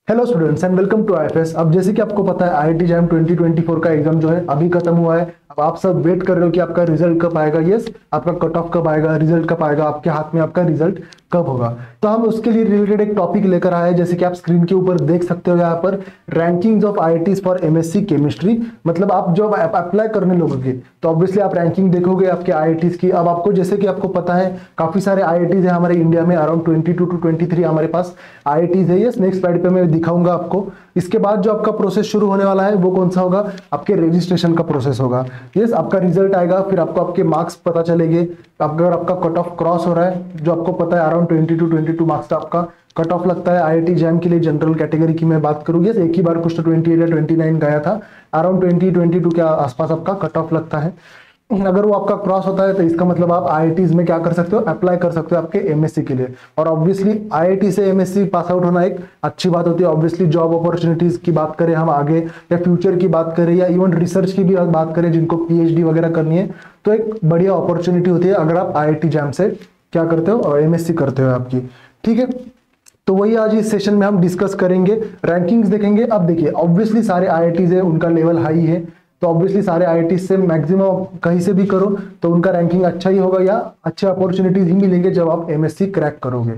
Hello students and welcome to IFS. अब जैसे कि आपको पता है आईआईटी जैम 2024 का एग्जाम जो है अभी खत्म हुआ है। अब आप सब वेट कर रहे हो कि आपका रिजल्ट कब आएगा। यस, आपका कट ऑफ कब आएगा, रिजल्ट कब आएगा, आपके हाथ में आपका रिजल्ट कब होगा। तो हम उसके लिए रिलेटेड एक टॉपिक लेकर आए हैं, जैसे कि आप स्क्रीन के ऊपर देख सकते हो यहाँ पर rankings of IITs for MSc chemistry. मतलब आप जब अप्लाई करने लगोगे तो ऑब्वियसली आप रैंकिंग देखोगे आपके आईआईटीज की। अब आपको जैसे कि आपको पता है काफी सारे आईआईटीज है हमारे इंडिया में, अराउंड 22 to 23 हमारे पास आईआईटीज है। यस, नेक्स्ट स्लाइड पे मैं दिखाऊंगा आपको। इसके बाद जो आपका प्रोसेस शुरू होने वाला है वो कौन सा होगा, आपके रजिस्ट्रेशन का प्रोसेस होगा। यस, आपका रिजल्ट आएगा, फिर आपको आपके मार्क्स पता चलेंगे। अगर आपका कट ऑफ क्रॉस हो रहा है, जो आपको पता है अराउंड 22 मार्क्स का आपका कट ऑफ लगता है आईआईटी जैम के लिए। जनरल कैटेगरी की मैं बात करूँ, यस, एक ही बार कुछ तो 28 या 29 गया था, अराउंड 22 के आसपास आपका कट ऑफ लगता है। अगर वो आपका क्रॉस होता है तो इसका मतलब आप आईआईटीज में क्या कर सकते हो, अप्लाई कर सकते हो आपके एमएससी के लिए। और ऑब्वियसली आईआईटी से एमएससी पास आउट होना एक अच्छी बात होती है। ऑब्वियसली जॉब अपॉर्चुनिटीज की बात करें हम आगे, या फ्यूचर की बात करें, या इवन रिसर्च की भी बात करें, जिनको पीएचडी वगैरह करनी है, तो एक बढ़िया अपॉर्चुनिटी होती है अगर आप आईआईटी जैम से क्या करते हो, एमएससी करते हो आपकी। ठीक है, तो वही आज इस सेशन में हम डिस्कस करेंगे, रैंकिंग्स देखेंगे। अब देखिए ऑब्वियसली सारे आईआईटीज है उनका लेवल हाई है, तो ऑब्वियसली सारे आईआईटी से मैक्सिमम कहीं से भी करो तो उनका रैंकिंग अच्छा ही होगा, या अच्छे अपॉर्चुनिटीज ही मिलेंगे जब आप एमएससी क्रैक करोगे।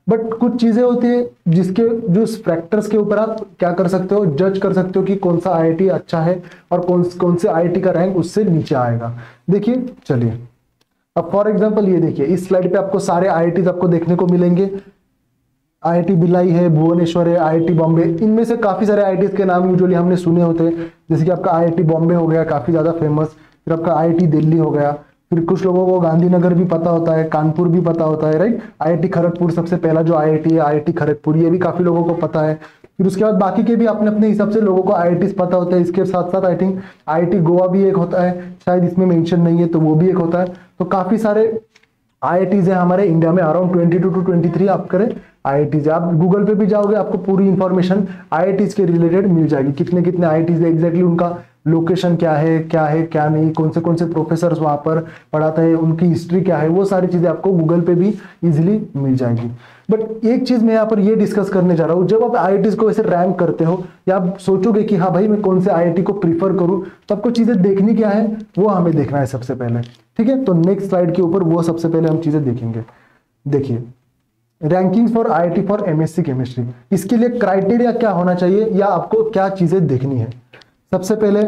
बट कुछ चीजें होती है जिसके जो फैक्टर्स के ऊपर आप क्या कर सकते हो, जज कर सकते हो कि कौन सा आईआईटी अच्छा है और कौन से आईआईटी का रैंक उससे नीचे आएगा। देखिए चलिए, अब फॉर एग्जाम्पल ये देखिए, इस स्लाइड पे आपको सारे आईआईटी आपको देखने को मिलेंगे। आईआईटी भिलाई है, भुवनेश्वर है, आईआईटी बॉम्बे, इनमें से काफी सारे आईआईटीज के नाम यूजुअली हमने सुने होते हैं। जैसे कि आपका आईआईटी बॉम्बे हो गया काफी ज्यादा फेमस, फिर आपका आईआईटी दिल्ली हो गया, फिर कुछ लोगों को गांधीनगर भी पता होता है, कानपुर भी पता होता है, राइट। आईआईटी खड़गपुर सबसे पहला जो आईआईटी है, आईआईटी खड़गपुर, ये भी काफी लोगों को पता है। फिर उसके बाद बाकी के भी अपने अपने हिसाब से लोगों को आईआईटी पता होता है। इसके साथ साथ आई थिंक आईआईटी गोवा भी एक होता है, शायद इसमें मेंशन नहीं है तो वो भी एक होता है। तो काफी सारे आईआईटीज है हमारे इंडिया में, अराउंड 22 to 23 आप करें आईआईटीज। आप गूगल पे भी जाओगे आपको पूरी इंफॉर्मेशन आईआईटीज के रिलेटेड मिल जाएगी, कितने कितने आईआईटीज है, एग्जैक्टली उनका लोकेशन क्या है क्या नहीं, कौन से प्रोफेसर वहां पर पढ़ाते हैं, उनकी हिस्ट्री क्या है, वो सारी चीजें आपको गूगल पे भी इजिली मिल जाएगी। बट एक चीज मैं यहाँ पर ये डिस्कस करने जा रहा हूँ, जब आप आईआईटीज को ऐसे रैंक करते हो या आप सोचोगे कि हाँ भाई मैं कौन से आईआईटी को प्रीफर करूँ, तो आपको चीजें देखनी क्या है वो हमें देखना है सबसे पहले। ठीक है, तो नेक्स्ट स्लाइड के ऊपर वो सबसे पहले हम चीजें देखेंगे। देखिए rankings for IIT for MSc chemistry, इसके लिए क्राइटेरिया क्या होना चाहिए या आपको क्या चीजें देखनी है। सबसे पहले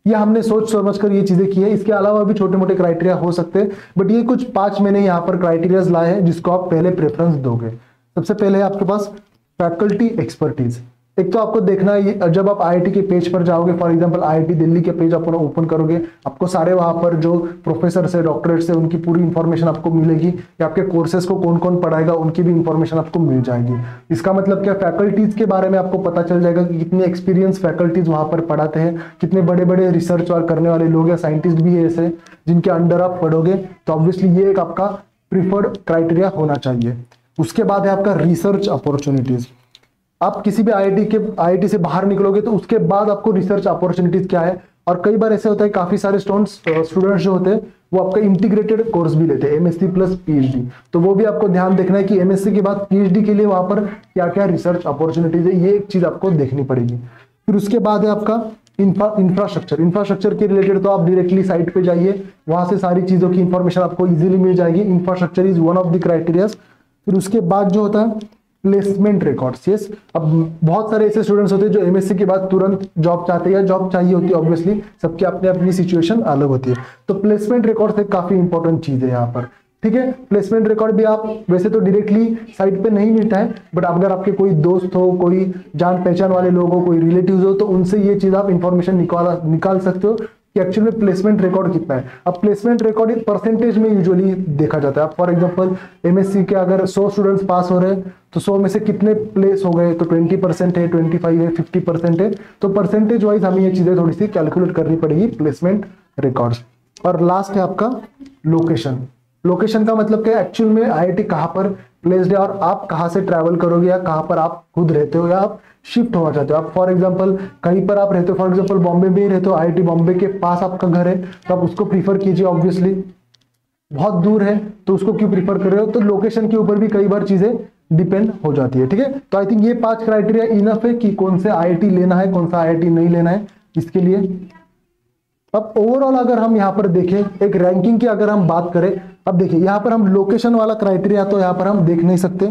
ये हमने सोच समझ कर ये चीजें की है, इसके अलावा भी छोटे मोटे क्राइटेरिया हो सकते हैं, बट ये कुछ 5 मैंने यहाँ पर क्राइटेरियाज लाए हैं जिसको आप पहले प्रेफरेंस दोगे। सबसे पहले है आपके पास फैकल्टी एक्सपर्टीज। एक तो आपको देखना है, जब आप आईआईटी के पेज पर जाओगे, फॉर एग्जांपल आईआईटी दिल्ली के पेज आप ओपन करोगे, आपको सारे वहां पर जो प्रोफेसर से डॉक्टरेट से उनकी पूरी इंफॉर्मेशन आपको मिलेगी, या आपके कोर्सेज को कौन कौन पढ़ाएगा उनकी भी इंफॉर्मेशन आपको मिल जाएगी। इसका मतलब क्या, फैकल्टीज के बारे में आपको पता चल जाएगा कि कितने एक्सपीरियंस फैकल्टीज वहां पर पढ़ाते हैं, कितने बड़े बड़े रिसर्च वर्क करने वाले लोग या साइंटिस्ट भी है ऐसे जिनके अंडर आप पढ़ोगे। तो ऑब्वियसली ये एक आपका प्रीफर्ड क्राइटेरिया होना चाहिए। उसके बाद है आपका रिसर्च अपॉर्चुनिटीज। आप किसी भी आईआईटी से बाहर निकलोगे तो उसके बाद आपको रिसर्च अपॉर्चुनिटीज क्या है। और कई बार ऐसे होता है काफी सारे स्टूडेंट्स जो होते हैं वो आपका इंटीग्रेटेड कोर्स भी लेते हैं, एमएससी प्लस पीएचडी। तो वो भी आपको ध्यान देखना है कि एमएससी के बाद पीएचडी के लिए वहां पर क्या क्या रिसर्च अपॉर्चुनिटीज है, ये एक चीज आपको देखनी पड़ेगी। फिर उसके बाद है आपका इंफ्रास्ट्रक्चर के रिलेटेड, तो आप डायरेक्टली साइट पे जाइए, वहां से सारी चीजों की इंफॉर्मेशन आपको इजीली मिल जाएगी। Infrastructure is one of the criterias. फिर उसके बाद जो होता है प्लेसमेंट रिकॉर्ड्स। यस, अब बहुत सारे ऐसे स्टूडेंट्स होते हैं जो एमएससी के बाद तुरंत जॉब चाहते हैं या जॉब चाहिए होती है, ऑब्वियसली सबकी अपनी अपनी सिचुएशन अलग होती है। तो प्लेसमेंट रिकॉर्ड्स एक काफी इंपॉर्टेंट चीज है यहाँ पर। ठीक है, प्लेसमेंट रिकॉर्ड भी आप वैसे तो डायरेक्टली साइट पे नहीं मिलता है, बट अगर आपके कोई दोस्त हो, कोई जान पहचान वाले लोग हो, कोई रिलेटिव्स हो, तो उनसे ये चीज आप इंफॉर्मेशन निकाल सकते हो कि एक्चुअली में प्लेसमेंट रिकॉर्ड कितना है। अब प्लेसमेंट रिकॉर्ड परसेंटेज में यूजुअली देखा जाता है। फॉर एग्जांपल एमएससी के अगर 100 स्टूडेंट्स पास हो रहे हैं तो 100 में से कितने प्लेस हो गए, तो 20% है, 25 है, 50% है। तो परसेंटेज वाइज हमें ये चीजें थोड़ी सी कैलकुलेट करनी पड़ेगी प्लेसमेंट रिकॉर्ड्स। और लास्ट है आपका लोकेशन। लोकेशन का मतलब क्या है, एक्चुअल में आईआईटी कहाँ पर प्लेस्ड है और आप कहाँ से ट्रैवल करोगे, या कहाँ पर आप खुद रहते हो या आप शिफ्ट होना चाहते हो। आप फॉर एग्जांपल कहीं पर आप रहते हो, फॉर एग्जांपल बॉम्बे में ही रहते हो, आईआईटी बॉम्बे के पास आपका घर है, तो आप उसको प्रीफर कीजिए। ऑब्वियसली बहुत दूर है तो उसको क्यों प्रीफर कर रहे हो, तो लोकेशन के ऊपर भी कई बार चीजें डिपेंड हो जाती है। ठीक है, तो आई थिंक ये 5 क्राइटेरिया इनफ है कि कौन से आईआईटी लेना है, कौन सा आईआईटी नहीं लेना है इसके लिए। अब ओवरऑल अगर हम यहाँ पर देखें, एक रैंकिंग की अगर हम बात करें, अब देखिए यहाँ पर हम लोकेशन वाला क्राइटेरिया तो यहाँ पर हम देख नहीं सकते,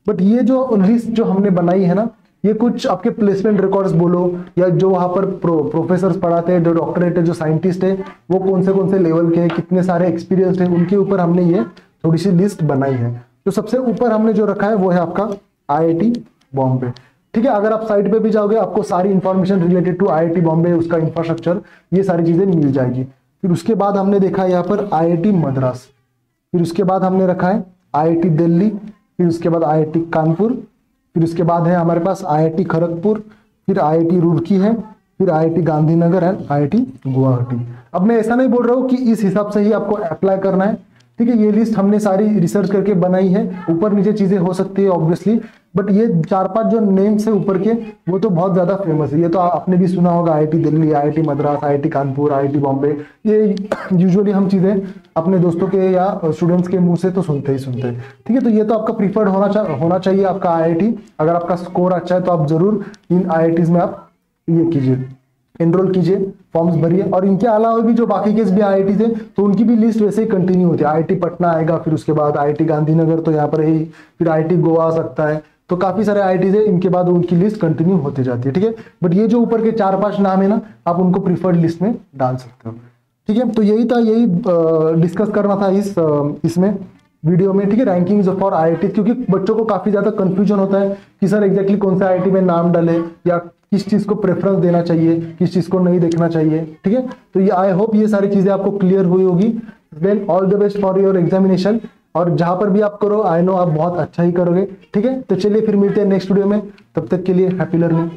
बट ये जो लिस्ट जो हमने बनाई है ना, ये कुछ आपके प्लेसमेंट रिकॉर्ड्स बोलो या जो वहां पर प्रोफेसर पढ़ाते हैं, जो डॉक्टरेट है, जो साइंटिस्ट है, वो कौन से लेवल के हैं, कितने सारे एक्सपीरियंस है, उनके ऊपर हमने ये थोड़ी सी लिस्ट बनाई है। तो सबसे ऊपर हमने जो रखा है वो है आपका आईआईटी बॉम्बे। ठीक है, अगर आप साइट पे भी जाओगे आपको सारी information related to IIT Bombay, उसका इंफ्रास्ट्रक्चर, ये सारी चीजें मिल जाएगी। फिर उसके बाद हमने देखा यहाँ पर आईआईटी मद्रास, फिर उसके बाद हमने रखा है आईआईटी दिल्ली, फिर उसके बाद आईआईटी कानपुर, फिर उसके बाद है हमारे पास आईआईटी खड़गपुर, फिर आईआईटी रुड़की है, फिर IIT Gandhinagar and IIT Guwahati. अब मैं ऐसा नहीं बोल रहा हूँ कि इस हिसाब से ही आपको अप्लाई करना है। ठीक है, ये लिस्ट हमने सारी रिसर्च करके बनाई है, ऊपर नीचे चीजें हो सकती है ऑब्वियसली, बट ये 4-5 जो नेम्स है ऊपर के वो तो बहुत ज्यादा फेमस है। ये तो आपने भी सुना होगा, IIT Delhi, IIT Madras, IIT Kanpur, IIT Bombay. ये यूजुअली हम चीजें अपने दोस्तों के या स्टूडेंट्स के मुंह से तो सुनते ही सुनते हैं। ठीक है, तो ये तो आपका प्रीफर्ड होना चाहिए आपका आईआईटी। अगर आपका स्कोर अच्छा है तो आप जरूर इन आईआईटीज में आप ये कीजिए, एनरोल कीजिए, फॉर्म्स भरिए। और इनके अलावा भी जो बाकी के भी आईआईटी थे तो उनकी भी लिस्ट वैसे ही कंटिन्यू होती है। आईआईटी पटना आएगा, फिर उसके बाद आईआईटी गांधीनगर तो यहाँ पर है ही, फिर आईआईटी गोवा आ सकता है, तो काफी सारे आईआईटीज है, इनके बाद उनकी लिस्ट कंटिन्यू होती जाती है। ठीक है, बट ये जो ऊपर के 4-5 नाम है ना, आप उनको प्रीफर्ड लिस्ट में डाल सकते हो। ठीक है, तो यही था, यही डिस्कस करना था इसमें वीडियो में। ठीक है, रैंकिंग्स फॉर आईआईटी, क्योंकि बच्चों को काफी ज्यादा कंफ्यूजन होता है कि सर एग्जैक्टली कौन सा आईआईटी में नाम डाले या किस चीज को प्रेफरेंस देना चाहिए, किस चीज को नहीं देखना चाहिए। ठीक है, तो ये आई होप ये सारी चीजें आपको क्लियर हुई होगी। Then all the best for your examination, और जहां पर भी आप करो आई नो आप बहुत अच्छा ही करोगे। ठीक है, तो चलिए फिर मिलते हैं नेक्स्ट वीडियो में, तब तक के लिए हैप्पी लर्निंग।